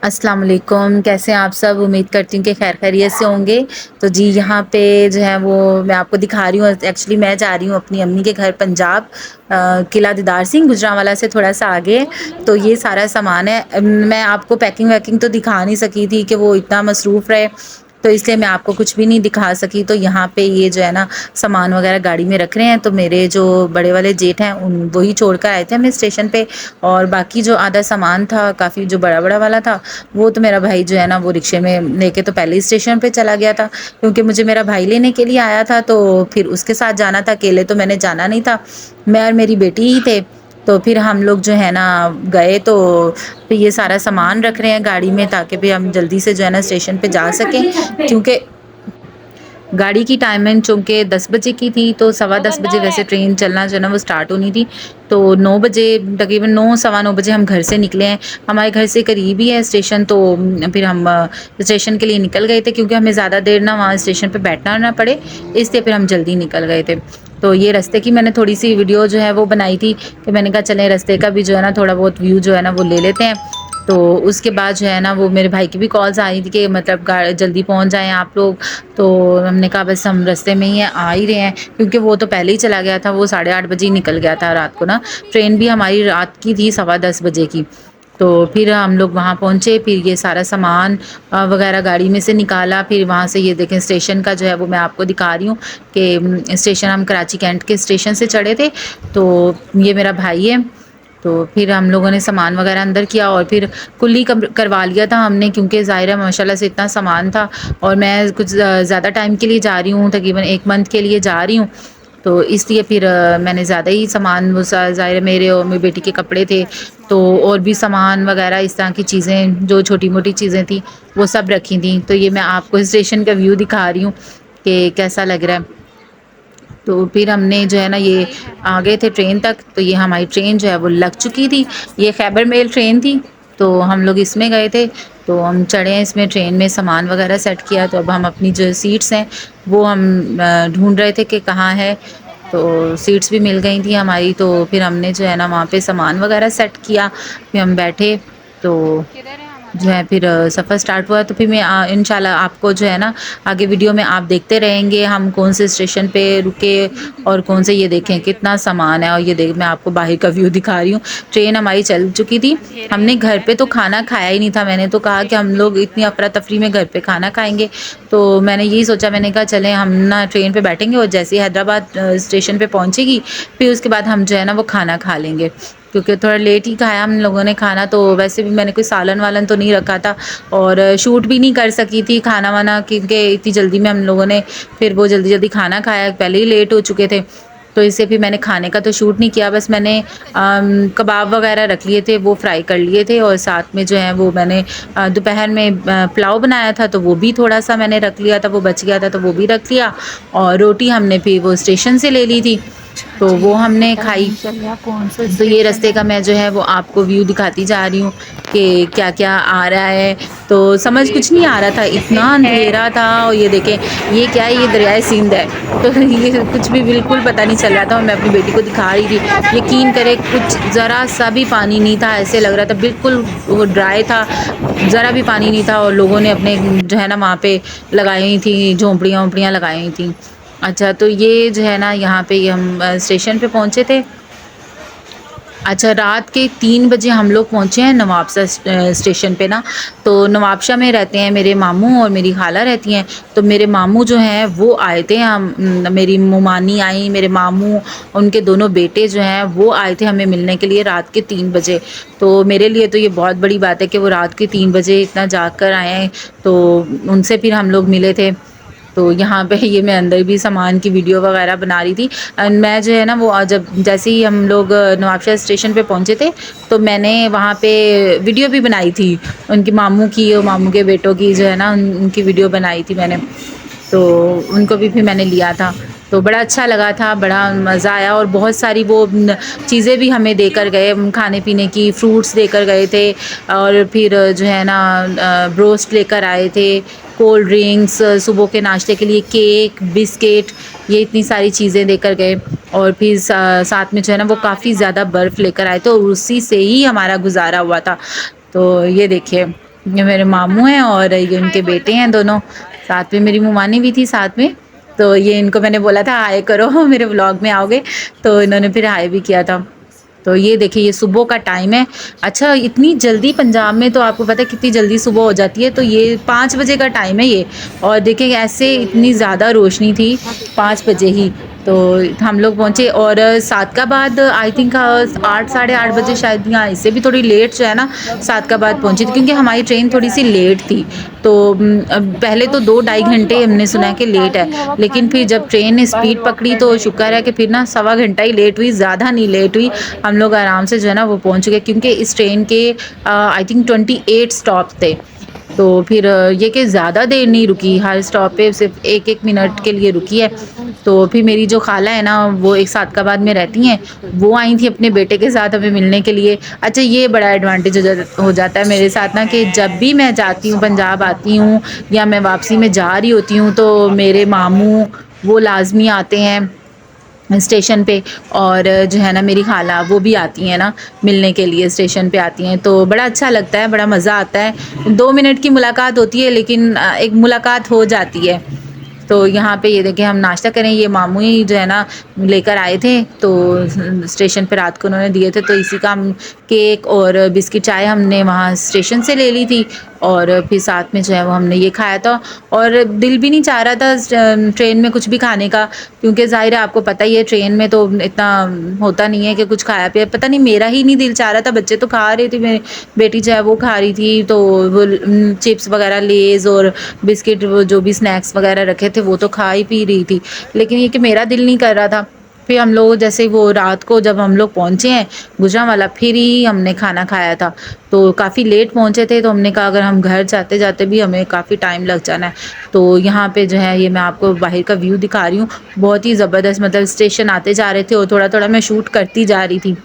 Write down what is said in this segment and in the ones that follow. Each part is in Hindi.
अस्सलाम वालेकुम, कैसे हैं आप सब? उम्मीद करती हूँ कि खैर खैरियत से होंगे। तो जी यहाँ पे जो है वो मैं आपको दिखा रही हूँ, एक्चुअली मैं जा रही हूँ अपनी अम्मी के घर पंजाब, किला दीदार सिंह गुजरांवाला से थोड़ा-सा आगे है। तो ये सारा सामान है। मैं आपको पैकिंग वैकिंग तो दिखा नहीं सकी थी कि वो इतना मसरूफ़ रहे, तो इसलिए मैं आपको कुछ भी नहीं दिखा सकी। तो यहाँ पे ये जो है ना सामान वगैरह गाड़ी में रख रहे हैं, तो मेरे जो बड़े वाले जेठ हैं उन वही छोड़ कर आए थे हमें स्टेशन पे। और बाकी जो आधा सामान था, काफ़ी जो बड़ा-बड़ा वाला था, वो तो मेरा भाई जो है ना वो रिक्शे में लेके तो पहले ही स्टेशन पे चला गया था, क्योंकि मुझे मेरा भाई लेने के लिए आया था, तो फिर उसके साथ जाना था, अकेले तो मैंने जाना नहीं था। मैं और मेरी बेटी ही थे। तो फिर हम लोग जो है ना गए, तो फिर ये सारा सामान रख रहे हैं गाड़ी में ताकि भी हम जल्दी से जो है ना स्टेशन पे जा सकें, क्योंकि गाड़ी की टाइमिंग चूँकि 10 बजे की थी, तो सवा 10 बजे वैसे ट्रेन चलना जो है ना वो स्टार्ट होनी थी। तो 9 बजे, तकरीबन 9 सवा 9 बजे हम घर से निकले हैं। हमारे घर से करीब ही है स्टेशन, तो फिर हम स्टेशन के लिए निकल गए थे, क्योंकि हमें ज़्यादा देर ना वहाँ स्टेशन पे बैठना ना पड़े, इसलिए फिर हम जल्दी निकल गए थे। तो ये रास्ते की मैंने थोड़ी-सी वीडियो जो है वो बनाई थी कि मैंने कहा चलें रास्ते का भी जो है ना थोड़ा बहुत व्यू जो है ना वो ले लेते हैं। तो उसके बाद जो है ना वो मेरे भाई की भी कॉल्स आ रही थी कि मतलब गा जल्दी पहुँच जाएँ आप लोग। तो हमने कहा बस हम रास्ते में ही हैं, आ ही रहे हैं, क्योंकि वो तो पहले ही चला गया था, वो 8:30 बजे ही निकल गया था रात को ना। ट्रेन भी हमारी रात की थी सवा 10 बजे की। तो फिर हम लोग वहाँ पहुँचे, फिर ये सारा सामान वगैरह गाड़ी में से निकाला, फिर वहाँ से ये देखें स्टेशन का जो है वो मैं आपको दिखा रही हूँ कि स्टेशन हम कराची कैंट के स्टेशन से चढ़े थे। तो ये मेरा भाई है। तो फिर हम लोगों ने सामान वगैरह अंदर किया और फिर कुल्ली करवा लिया था हमने, क्योंकि ज़ाहिर है माशाल्लाह से इतना सामान था, और मैं कुछ ज़्यादा टाइम के लिए जा रही हूँ, तकरीबन 1 मंथ के लिए जा रही हूँ। तो इसलिए फिर मैंने ज़्यादा ही सामान, वो ज़ाहिर है मेरे और मेरी बेटी के कपड़े थे, तो और भी सामान वगैरह इस तरह की चीज़ें जो छोटी-मोटी चीज़ें थी वो सब रखी थी। तो ये मैं आपको स्टेशन का व्यू दिखा रही हूँ कि कैसा लग रहा है। तो फिर हमने जो है ना ये आ गए थे ट्रेन तक, तो ये हमारी ट्रेन जो है वो लग चुकी थी। ये खैबर मेल ट्रेन थी, तो हम लोग इसमें गए थे। तो हम चढ़े हैं इसमें, ट्रेन में सामान वगैरह सेट किया, तो अब हम अपनी जो सीट्स हैं वो हम ढूँढ रहे थे कि कहाँ है। तो सीट्स भी मिल गई थी हमारी, तो फिर हमने जो है ना वहाँ पे सामान वगैरह सेट किया, फिर हम बैठे। तो जो है फिर सफ़र स्टार्ट हुआ, तो फिर मैं इंशाल्लाह आपको जो है ना आगे वीडियो में आप देखते रहेंगे हम कौन से स्टेशन पे रुके, और कौन से, ये देखें कितना सामान है, और ये देख मैं आपको बाहर का व्यू दिखा रही हूँ। ट्रेन हमारी चल चुकी थी। हमने घर पे तो खाना खाया ही नहीं था, मैंने तो कहा कि हम लोग इतनी अफरा-तफरी में घर पे खाना खाएँगे। तो मैंने यही सोचा, मैंने कहा चलें हम ना ट्रेन पे बैठेंगे, और जैसे ही हैदराबाद स्टेशन पे पहुँचेगी, फिर उसके बाद हम जो है ना वो खाना खा लेंगे, क्योंकि थोड़ा लेट ही खाया हम लोगों ने खाना। तो वैसे भी मैंने कोई सालन-वालन तो नहीं रखा था, और शूट भी नहीं कर सकी थी खाना-वाना, क्योंकि इतनी जल्दी में हम लोगों ने फिर वो जल्दी-जल्दी खाना खाया, पहले ही लेट हो चुके थे। तो इससे फिर मैंने खाने का तो शूट नहीं किया, बस मैंने कबाब वगैरह रख लिए थे, वो फ्राई कर लिए थे, और साथ में जो है वो मैंने दोपहर में पुलाव बनाया था, तो वो भी थोड़ा-सा मैंने रख लिया था, वो बच गया था तो वो भी रख लिया, और रोटी हमने फिर वो स्टेशन से ले ली थी, अच्छा तो जी, वो ये हमने बताइए खाई। चलिए कौन सा तो ये स्टेशन रास्ते है? का मैं जो है वो आपको व्यू दिखाती जा रही हूँ कि क्या-क्या आ रहा है। तो समझ कुछ नहीं आ रहा था, इतना अंधेरा था, और ये देखें ये क्या है, ये दरियाए सिंध है। तो ये कुछ भी बिल्कुल पता नहीं चल रहा था, और मैं अपनी बेटी को दिखा रही थी। यकीन करें कुछ ज़रा-सा भी पानी नहीं था, ऐसे लग रहा था बिल्कुल वो ड्राई था, ज़रा भी पानी नहीं था, और लोगों ने अपने जो है ना वहाँ पे लगाई हुई थी, झोंपड़ियाँ-वोंपड़ियाँ लगाई हुई थी। अच्छा, तो ये जो है ना यहाँ पे हम स्टेशन पे पहुँचे थे। अच्छा, रात के 3 बजे हम लोग पहुँचे हैं नवाबशाह स्टेशन पे ना। तो नवाबशाह में रहते हैं मेरे मामू और मेरी खाला रहती हैं। तो मेरे मामू जो हैं वो आए थे, मेरी मुमानी आई, मेरे मामू, उनके दोनों बेटे जो हैं वो आए थे हमें मिलने के लिए रात के 3 बजे। तो मेरे लिए तो ये बहुत बड़ी बात है कि वो रात के 3 बजे इतना जाग कर आए हैं, तो उनसे फिर हम लोग मिले थे। तो यहाँ पे ये मैं अंदर भी सामान की वीडियो वगैरह बना रही थी। मैं जो है ना वो जब जैसे ही हम लोग नवाबशाह स्टेशन पे पहुँचे थे, तो मैंने वहाँ पे वीडियो भी बनाई थी, उनके मामू की और मामू के बेटों की जो है ना उनकी वीडियो बनाई थी मैंने। तो उनको भी फिर मैंने लिया था। तो बड़ा अच्छा लगा था, बड़ा मज़ा आया, और बहुत सारी वो चीज़ें भी हमें देकर गए, खाने-पीने की, फ्रूट्स देकर गए थे, और फिर जो है ना ब्रोस्ट लेकर आए थे, कोल्ड ड्रिंक्स, सुबह के नाश्ते के लिए केक, बिस्किट, ये इतनी सारी चीज़ें देकर गए, और फिर साथ में जो है ना वो काफ़ी ज़्यादा बर्फ़ लेकर आए थे, और उसी से ही हमारा गुज़ारा हुआ था। तो ये देखिए, ये मेरे मामू हैं और ये उनके बेटे हैं दोनों, साथ में मेरी मुमानी भी थी साथ में। तो ये इनको मैंने बोला था हाय करो मेरे व्लॉग में आओगे, तो इन्होंने फिर हाय भी किया था। तो ये देखिए ये सुबह का टाइम है। अच्छा इतनी जल्दी पंजाब में तो आपको पता है कितनी जल्दी सुबह हो जाती है, तो ये 5 बजे का टाइम है ये। और देखिए ऐसे इतनी ज़्यादा रोशनी थी 5 बजे ही। तो हम लोग पहुँचे और 7 का बाद आई थिंक 8 साढ़े 8 बजे शायद, या इससे भी थोड़ी लेट जो है ना 7 का बाद पहुँची थी, क्योंकि हमारी ट्रेन थोड़ी-सी लेट थी। तो पहले तो 2 ढाई घंटे हमने सुना कि लेट है, लेकिन फिर जब ट्रेन ने स्पीड पकड़ी तो शुक्र है कि फिर ना सवा घंटा ही लेट हुई, ज़्यादा नहीं लेट हुई। हम लोग आराम से जो है ना वो पहुँच गए, क्योंकि इस ट्रेन के आई थिंक 28 स्टॉप थे। तो फिर ये कि ज़्यादा देर नहीं रुकी, हर स्टॉप पे सिर्फ 1-1 मिनट के लिए रुकी है। तो फिर मेरी जो खाला है ना वो एक सादकाबाद में रहती हैं, वो आई थी अपने बेटे के साथ हमें मिलने के लिए। अच्छा ये बड़ा एडवांटेज हो जाता है मेरे साथ ना, कि जब भी मैं जाती हूँ पंजाब आती हूँ या मैं वापसी में जा रही होती हूँ, तो मेरे मामू वो लाज़मी आते हैं स्टेशन पे, और जो है ना मेरी खाला वो भी आती हैं ना मिलने के लिए, स्टेशन पे आती हैं। तो बड़ा अच्छा लगता है, बड़ा मज़ा आता है। 2 मिनट की मुलाकात होती है, लेकिन एक मुलाकात हो जाती है। तो यहाँ पे ये देखिए हम नाश्ता करें, ये मामू ही जो है ना लेकर आए थे, तो स्टेशन पे रात को उन्होंने दिए थे, तो इसी का हम केक और बिस्किट चाय हमने वहाँ स्टेशन से ले ली थी, और फिर साथ में जो है वो हमने ये खाया था। और दिल भी नहीं चाह रहा था ट्रेन में कुछ भी खाने का, क्योंकि ज़ाहिर है आपको पता ही है ट्रेन में तो इतना होता नहीं है कि कुछ खाया पिया। पता नहीं मेरा ही नहीं दिल चाह रहा था, बच्चे तो खा रहे थे, मेरी बेटी जो है वो खा रही थी, तो वो चिप्स वगैरह लेज़ और बिस्किट वो जो भी स्नैक्स वगैरह रखे थे वो तो खा ही पी रही थी, लेकिन ये कि मेरा दिल नहीं कर रहा था। फिर हम लोग जैसे वो रात को जब हम लोग पहुँचे हैं गुजरांवाला, फिर ही हमने खाना खाया था। तो काफ़ी लेट पहुँचे थे, तो हमने कहा अगर हम घर जाते-जाते भी हमें काफ़ी टाइम लग जाना है। तो यहाँ पे जो है ये मैं आपको बाहर का व्यू दिखा रही हूँ, बहुत ही ज़बरदस्त, मतलब स्टेशन आते जा रहे थे और थोड़ा-थोड़ा मैं शूट करती जा रही थी।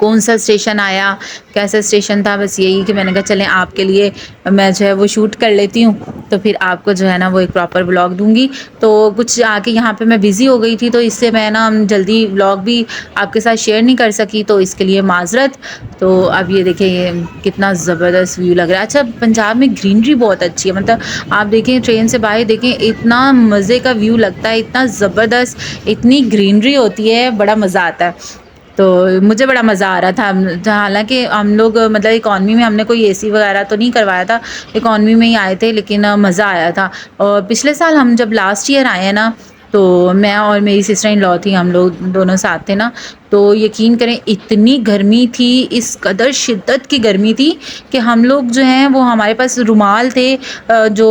कौन-सा स्टेशन आया, कैसा स्टेशन था, बस यही कि मैंने कहा चलें आपके लिए मैं जो है वो शूट कर लेती हूँ, तो फिर आपको जो है ना वो एक प्रॉपर व्लॉग दूँगी। तो कुछ आके यहाँ पे मैं बिज़ी हो गई थी, तो इससे मैं ना जल्दी व्लॉग भी आपके साथ शेयर नहीं कर सकी, तो इसके लिए माज़रत। तो अब ये देखिए ये कितना ज़बरदस्त व्यू लग रहा है। अच्छा पंजाब में ग्रीनरी बहुत अच्छी है, मतलब आप देखें ट्रेन से बाहर देखें इतना मज़े का व्यू लगता है, इतना ज़बरदस्त, इतनी ग्रीनरी होती है, बड़ा मज़ा आता है। तो मुझे बड़ा मज़ा आ रहा था, हालाँकि हम लोग मतलब इकॉनमी में हमने कोई एसी वगैरह तो नहीं करवाया था, इकॉनमी में ही आए थे, लेकिन मज़ा आया था। और पिछले साल हम जब लास्ट ईयर आए हैं ना, तो मैं और मेरी सिस्टर इन लॉ थी, हम लोग दोनों साथ थे ना, तो यकीन करें इतनी गर्मी थी, इस कदर शिद्दत की गर्मी थी कि हम लोग जो हैं वो हमारे पास रुमाल थे, जो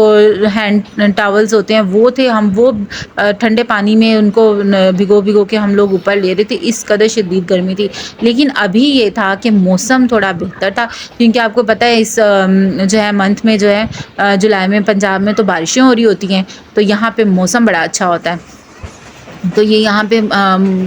हैंड टॉवल्स होते हैं वो थे, हम वो ठंडे पानी में उनको भिगो-भिगो के हम लोग ऊपर ले रहे थे, इस कदर शदीद गर्मी थी। लेकिन अभी ये था कि मौसम थोड़ा बेहतर था, क्योंकि आपको पता है इस जो है मंथ में जो है जुलाई में पंजाब में तो बारिशें हो रही होती हैं, तो यहाँ पे मौसम बड़ा अच्छा होता है। तो ये यहाँ पे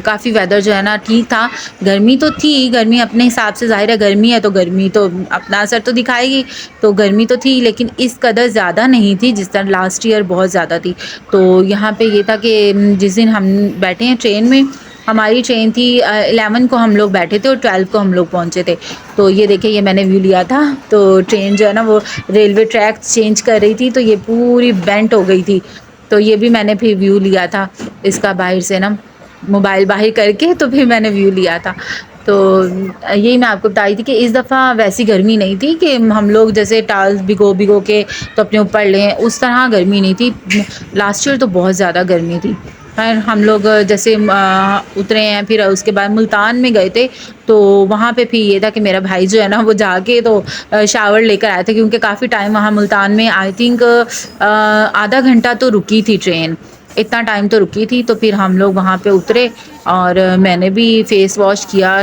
काफ़ी वेदर जो है ना ठीक था। गर्मी तो थी, गर्मी अपने हिसाब से, ज़ाहिर है गर्मी है तो गर्मी तो अपना असर तो दिखाएगी, तो गर्मी तो थी लेकिन इस कदर ज़्यादा नहीं थी जिस तरह लास्ट ईयर बहुत ज़्यादा थी। तो यहाँ पे ये था कि जिस दिन हम बैठे हैं ट्रेन में, हमारी ट्रेन थी 11 को हम लोग बैठे थे और 12 को हम लोग पहुँचे थे। तो ये देखिए ये मैंने व्यू लिया था, तो ट्रेन जो है ना वो रेलवे ट्रैक चेंज कर रही थी, तो ये पूरी बेंट हो गई थी। तो ये भी मैंने फिर व्यू लिया था इसका बाहर से ना, मोबाइल बाहर करके, तो फिर मैंने व्यू लिया था। तो यही मैं आपको बता रही थी कि इस दफ़ा वैसी गर्मी नहीं थी कि हम लोग जैसे टाल्स भिगो-भिगो के तो अपने ऊपर लें, उस तरह गर्मी नहीं थी। लास्ट ईयर तो बहुत ज़्यादा गर्मी थी। ख़ैर हम लोग जैसे उतरे हैं, फिर उसके बाद मुल्तान में गए थे, तो वहाँ पे फिर ये था कि मेरा भाई जो है ना वो जाके तो शावर लेकर आया था, क्योंकि काफ़ी टाइम वहाँ मुल्तान में आई थिंक आधा घंटा तो रुकी थी ट्रेन, इतना टाइम तो रुकी थी। तो फिर हम लोग वहाँ पे उतरे और मैंने भी फ़ेस वॉश किया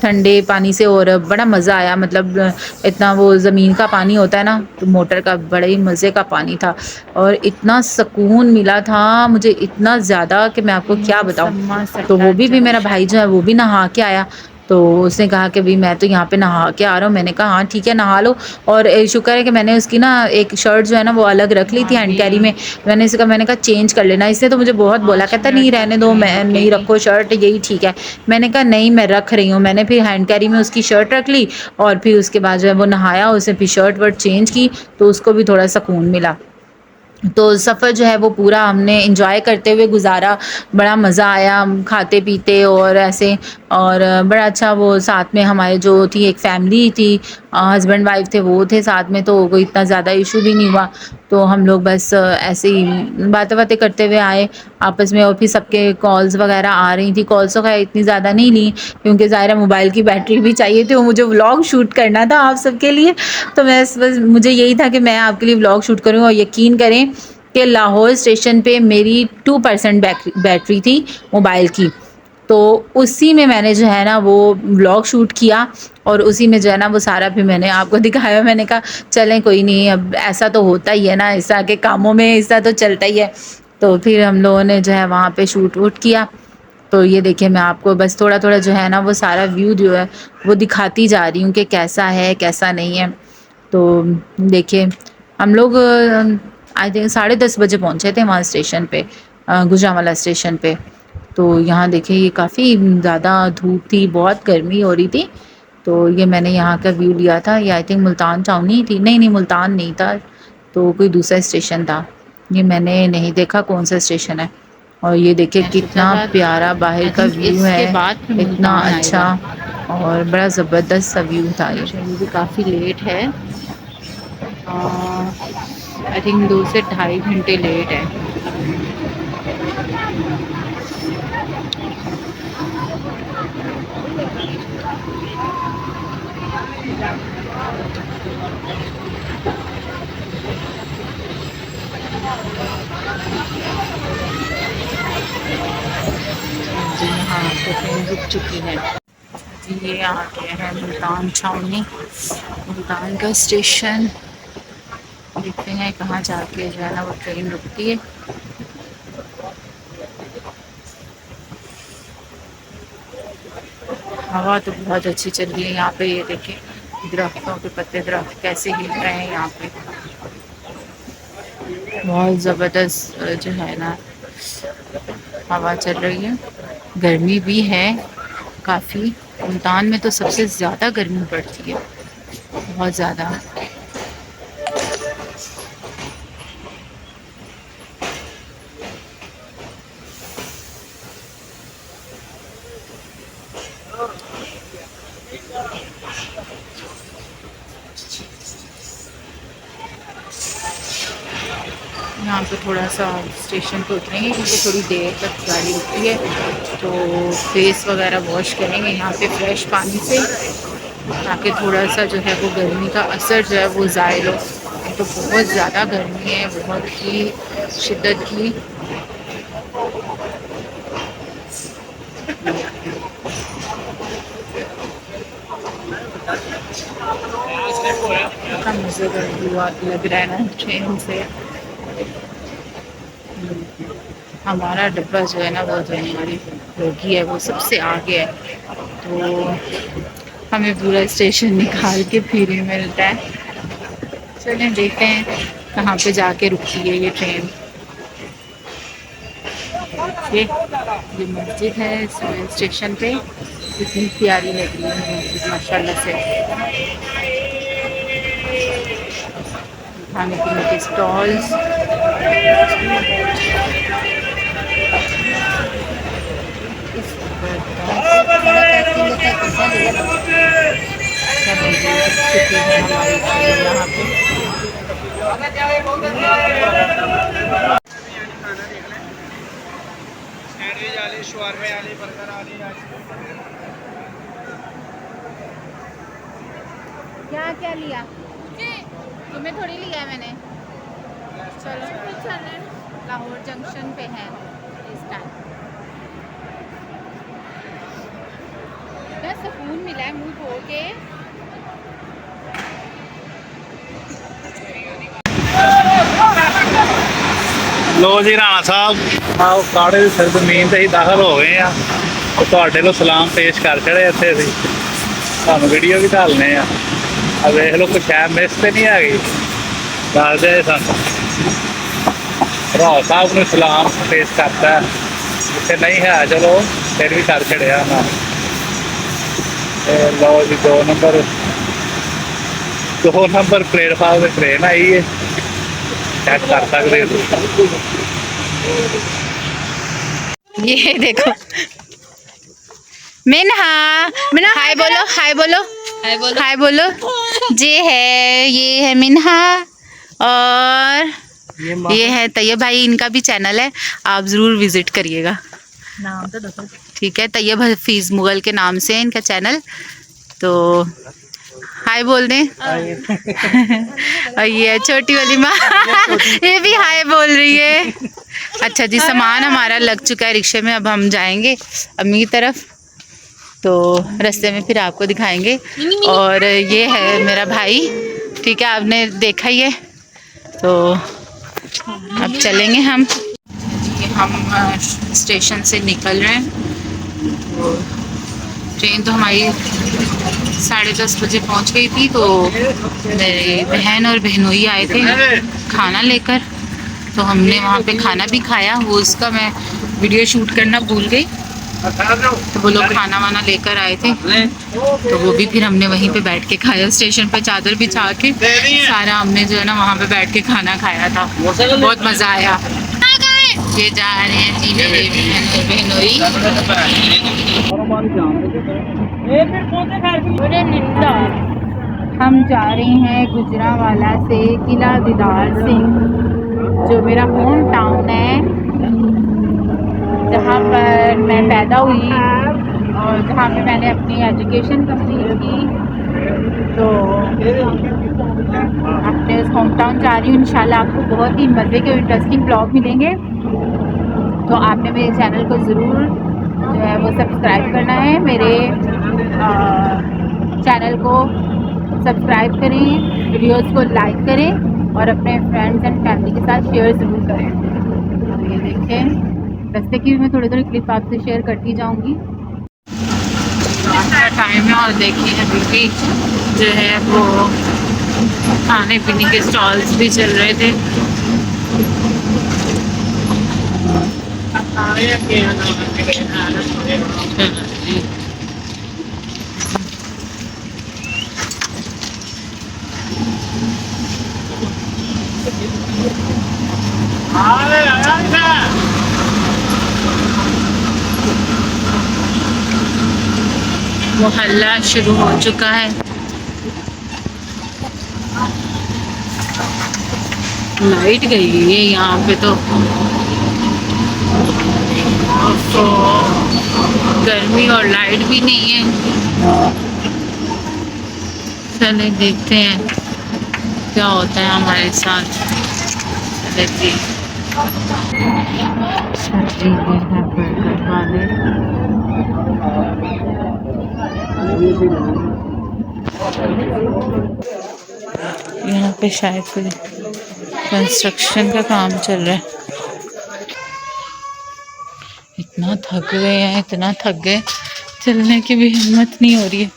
ठंडे पानी से, और बड़ा मज़ा आया, मतलब इतना वो ज़मीन का पानी होता है ना, तो मोटर का बड़े ही मज़े का पानी था, और इतना सुकून मिला था मुझे, इतना ज़्यादा कि मैं आपको क्या बताऊँ। तो वो भी मेरा भाई जो है वो भी नहा के आया, तो उसने कहा कि भई मैं तो यहाँ पे नहा के आ रहा हूँ। मैंने कहा हाँ ठीक है नहा लो। और शुक्र है कि मैंने उसकी ना एक शर्ट जो है ना वो अलग रख ली थी हैंड कैरी में। मैंने इसे कहा, मैंने कहा चेंज कर लेना। इसने तो मुझे बहुत बोला, कहता नहीं रहने दो, मैं नहीं रखो शर्ट, यही ठीक है। मैंने कहा नहीं मैं रख रही हूँ। मैंने फिर हैंड कैरी में उसकी शर्ट रख ली और फिर उसके बाद जो है वो नहाया, उसने फिर शर्ट वर्ट चेंज की तो उसको भी थोड़ा सुकून मिला। तो सफ़र जो है वो पूरा हमने एंजॉय करते हुए गुज़ारा। बड़ा मज़ा आया खाते-पीते और ऐसे। और बड़ा अच्छा वो साथ में हमारे जो थी एक फ़ैमिली थी, हस्बैंड वाइफ़ थे वो थे साथ में, तो कोई इतना ज़्यादा इश्यू भी नहीं हुआ। तो हम लोग बस ऐसे ही बातें-वातें करते हुए आए आपस में। और फिर सबके कॉल्स वग़ैरह आ रही थी। कॉल्स तो ख़ैर इतनी ज़्यादा नहीं ली क्योंकि ज़ाहिर है मोबाइल की बैटरी भी चाहिए थी और मुझे व्लॉग शूट करना था आप सबके लिए। तो मैं बस मुझे यही था कि मैं आपके लिए व्लॉग शूट करूँ। और यकीन करें कि लाहौर स्टेशन पे मेरी 2% बैटरी थी मोबाइल की। तो उसी में मैंने जो है ना वो व्लॉग शूट किया और उसी में जो है ना वो सारा फिर मैंने आपको दिखाया। मैंने कहा चलें कोई नहीं, अब ऐसा तो होता ही है ना, इस तरह के कामों में ऐसा तो चलता ही है। तो फिर हम लोगों ने जो है वहाँ पे शूट वूट किया। तो ये देखिए मैं आपको बस थोड़ा-थोड़ा जो है ना वो सारा व्यू जो है वो दिखाती जा रही हूँ कि कैसा है, कैसा नहीं है। तो देखिए हम लोग आई थिंक 10:30 बजे पहुँचे थे वहाँ स्टेशन पे, गुजरांवाला स्टेशन पे। तो यहाँ देखिए ये काफ़ी ज़्यादा धूप थी, बहुत गर्मी हो रही थी। तो ये मैंने यहाँ का व्यू लिया था। ये आई थिंक मुल्तान छावनी थी, नहीं मुल्तान नहीं था, तो कोई दूसरा स्टेशन था। ये मैंने नहीं देखा कौन-सा स्टेशन है। और ये देखिए कितना प्यारा बाहर का व्यू है, इतना अच्छा और बड़ा ज़बरदस्त सा व्यू था ये। ट्रेन भी काफ़ी लेट है, आई थिंक 2 से ढाई घंटे लेट है। जी हाँ, तो ट्रेन रुक चुकी है। जी ये आ गया है मुल्तान छावनी, मुल्तान का स्टेशन। देखते हैं कहाँ जाके जो है ना वो ट्रेन रुकती है। हवा तो बहुत अच्छी चल रही है यहाँ पे। ये देखिए दरख्तों के पत्ते, दरख्त कैसे हिल रहे हैं यहाँ पे। बहुत ज़बरदस्त जो है ना हवा चल रही है। गर्मी भी है काफ़ी। मुल्तान में तो सबसे ज़्यादा गर्मी पड़ती है, बहुत ज़्यादा। यहाँ पे थोड़ा सा स्टेशन पे उतरेंगे क्योंकि थोड़ी देर तक गाड़ी रुकती है। तो फेस वगैरह वॉश करेंगे यहाँ पे फ्रेश पानी से, ताकि थोड़ा सा जो है वो गर्मी का असर जो है वो ज़ाहिर हो। तो बहुत ज़्यादा गर्मी है, बहुत ही शिद्दत की। कितना मज़ेदार हुआ लग रहा है ना ट्रेन से। हमारा डब्बा जो है ना वो जो हमारी बोगी है वो सबसे आगे है। तो हमें पूरा स्टेशन निकाल के फ्री मिलता है। चलें देखते हैं कहाँ पे जाके रुकती है ये ट्रेन। ये मस्जिद है स्टेशन पे, कितनी प्यारी लग रही है मस्जिद माशाल्लाह से। खाने पीने के स्टॉल्स, यहाँ पे सैंडविच आली, शवारमे आली, बर्गर आली, क्या क्या लिया? तुम्हें थोड़ी लिया है मैंने। चलो लाहौर जंक्शन पे है इस टाइम। इतना सुकून मिला है मुंह धो के। लो जी राणा साहब काड़े ਦੀ ਸਰਜ਼ਮੀਨ ਤੇ ਹੀ ਦਾਖਲ ਹੋ ਗਏ ਆ ਤੇ ਤੁਹਾਡੇ ਨੂੰ ਸਲਾਮ ਪੇਸ਼ ਕਰ ਚੜੇ ਇੱਥੇ ਅਸੀਂ ਤੁਹਾਨੂੰ ਵੀਡੀਓ ਵੀ ਢਾਲਨੇ ਆ ਆ ਵੇਖ ਲਓ ਕੁਛ ਹੈ ਮਿਸ ਤੇ ਨਹੀਂ ਹੈਗੀ ਦੱਸ ਦੇ ਸਾਨੂੰ ਰਾਓ ਸਾਹਿਬ ਨੂੰ ਸਲਾਮ ਪੇਸ਼ ਕਰਤਾ ਜਿੱਥੇ ਨਹੀਂ ਹੈ ਚਲੋ ਫਿਰ ਵੀ ਕਰ ਛੜਿਆ ਨਾ ਲਓ ਜੀ 2 ਨੰਬਰ ਪਲੇਟਫਾਰਮ ਤੇ ਟ੍ਰੇਨ ਆਈ ਹੈ चेक कर सकते हो ये देखो मिन्हा हाय बोलो हाय बोलो हाय बोलो ये है मिन्हा और ये है तैयब भाई, इनका भी चैनल है, आप ज़रूर विज़िट करिएगा। नाम तो देखो। ठीक है, तैयब हफीज़ मुगल के नाम से है इनका चैनल। तो हाय बोल दें। और ये छोटी वाली माँ ये भी हाय बोल रही है। अच्छा जी, सामान हमारा लग चुका है रिक्शे में, अब हम जाएंगे अम्मी की तरफ, तो रास्ते में फिर आपको दिखाएंगे। और ये है मेरा भाई, ठीक है, आपने देखा ही है। तो अब चलेंगे हम स्टेशन से निकल रहे हैं। तो ट्रेन तो हमारी 10:30 बजे पहुंच गई थी। तो मेरी बहन और बहनोई आए थे खाना लेकर, तो हमने वहाँ पे खाना भी खाया। वो उसका मैं वीडियो शूट करना भूल गई, तो वो लोग खाना वाना लेकर आए थे, तो वो भी फिर हमने वहीं पे बैठ के खाया। स्टेशन पे चादर बिछा के सारा हमने जो है ना वहाँ पे बैठ के खाना खाया था, बहुत मज़ा आया। ये जा रहे हैं जी मेरे बहन और बहनोई। हम जा रहे हैं गुजरांवाला से किला दीदार सिंह, जो मेरा होम टाउन है, जहाँ पर मैं पैदा हुई और जहाँ पे मैंने अपनी एजुकेशन कंप्लीट की। तो अपने उस होम टाउन जा रही हूँ। इंशाल्लाह आपको बहुत ही मज़े के इंटरेस्टिंग ब्लॉग मिलेंगे। तो आपने मेरे चैनल को ज़रूर जो है वो सब्सक्राइब करना है। मेरे चैनल को सब्सक्राइब करें, वीडियोस को लाइक करें और अपने फ्रेंड्स एंड फैमिली के साथ शेयर ज़रूर करें। तो ये देखें, रास्ते की भी मैं थोड़ी थोड़ी क्लिप आपसे शेयर करती जाऊंगी। अच्छा टाइम है और देखिए अभी भी जो है वो खाने पीने के स्टॉल्स भी चल रहे थे। मोहल्ला शुरू हो चुका है। लाइट गई है यहाँ पे, तो गर्मी और लाइट भी नहीं है। चले देखते हैं क्या होता है हमारे साथ। देखिए यहाँ पे शायद कोई कंस्ट्रक्शन का काम चल रहा है। इतना थक गए हैं, इतना थक गए, चलने की भी हिम्मत नहीं हो रही है।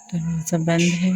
दरवाजा बंद है।